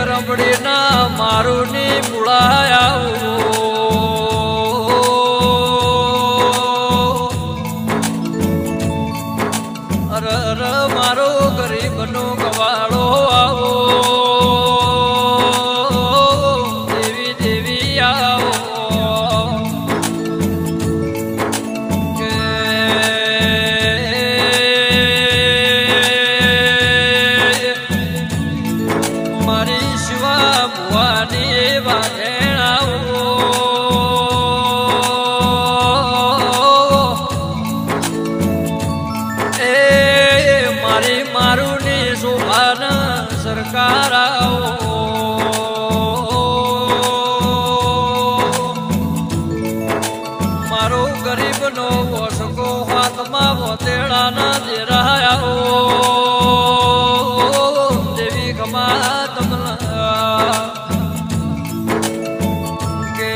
ગરબડીના મારું ની મુળાયા મારો ગરીબ નો ગવાળો આવો દેવી દેવી આવો કે મારી શિવા ભુવાની વાઘેણાઓ મારું ની શોભાના સરકાર મારો ગરીબ નો વસકો હાથમાં વતેડાના દેરાયા દેવી ખમા તમલા કે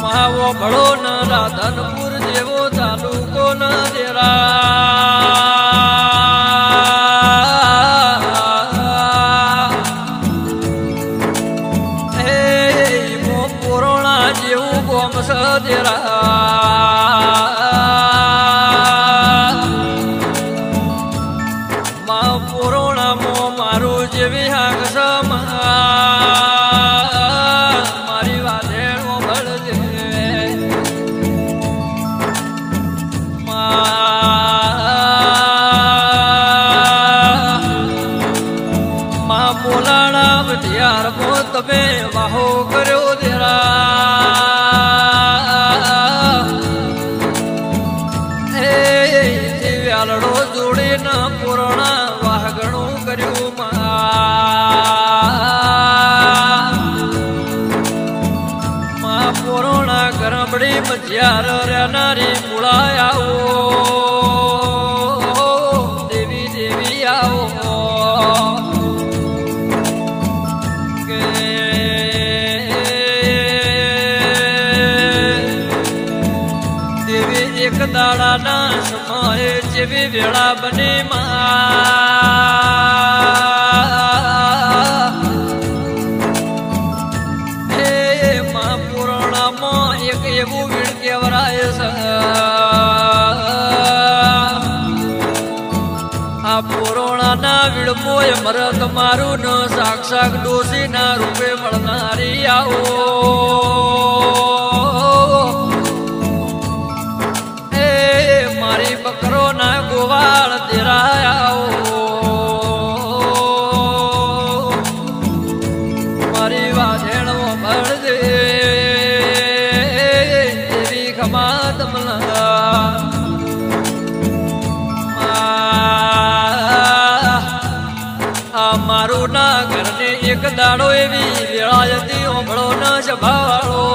માવો ભળો ન રાધનપુર જેવો તાલુકો ન પુરોણા જેવું ગોમ સદેરા મા પુરોણામાં મારું જેવી હાક મારી વાધેણો ભળજે માં બોલાણા વધિયાર મો તમે વાહો કર્યો દેરા હે વ્યાલડો જોડીને પુરાણા વાહગણું કર્યું માં પુરાણા ગરબડી મજિયાર રહેનારી મુળાયા દેવી દેવી આવો એક દાડાના સમયે જેવી વેળા બની હે માં પુરાણામાં એક એવું વીણ કેવરાય છે આ પુરાણાના વીણમોય મરદ મારું ન સાક્ષાત ડોશીના રૂપે મળનારી આવો મારી બકરો ના ગોવાળ દેરાયા મારી વાધેણો ભળજે દેવી ખમા તમલા આ મારું ના ઘરને એક દાડો એવી વેળાયતી ઓભળો ન જભાવાળો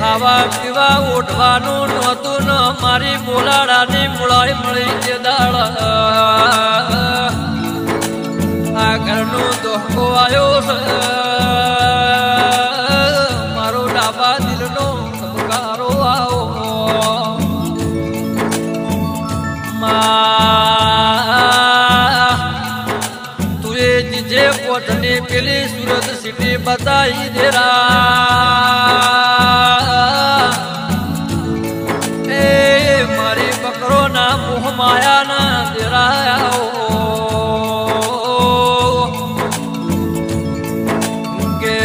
ખાવા પીવા ઉઠવાનું નહોતું ન મારી બોલાડાની મુળાઈ મળી જે દાડા આ ઘરનું દોહકો આવ્યો છે મારો ડાબા દિલનો ધબકારો આવો તું એ જે પોતની પેલી સુરત સિટી બતાવી દેરા મારી બકરો ના મોહ માયા ના દેરાયા કે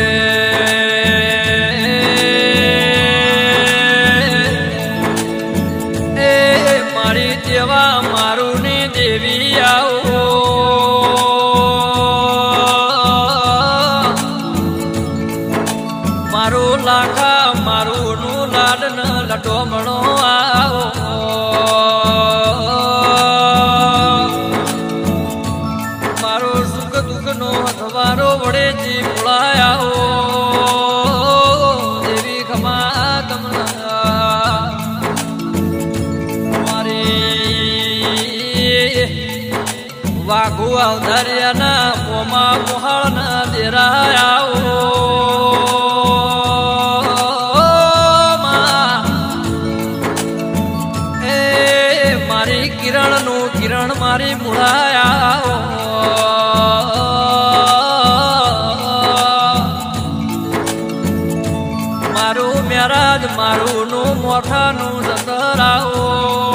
મારી દેવા મારું ની દેવી આવો મારું લાખા મારું નું લાડ ન લટો મણો આવો મારો સુખ દુઃખ નો હથવારો વડે જી બોલાયા દેવી ખમા તમલા મારી વાઘુ અવધાર્યાના મોમાં મોહાળના દેરાયા મારી મુળાયા મારું મેરાજ મારું નું મોઠાનું જતરાઓ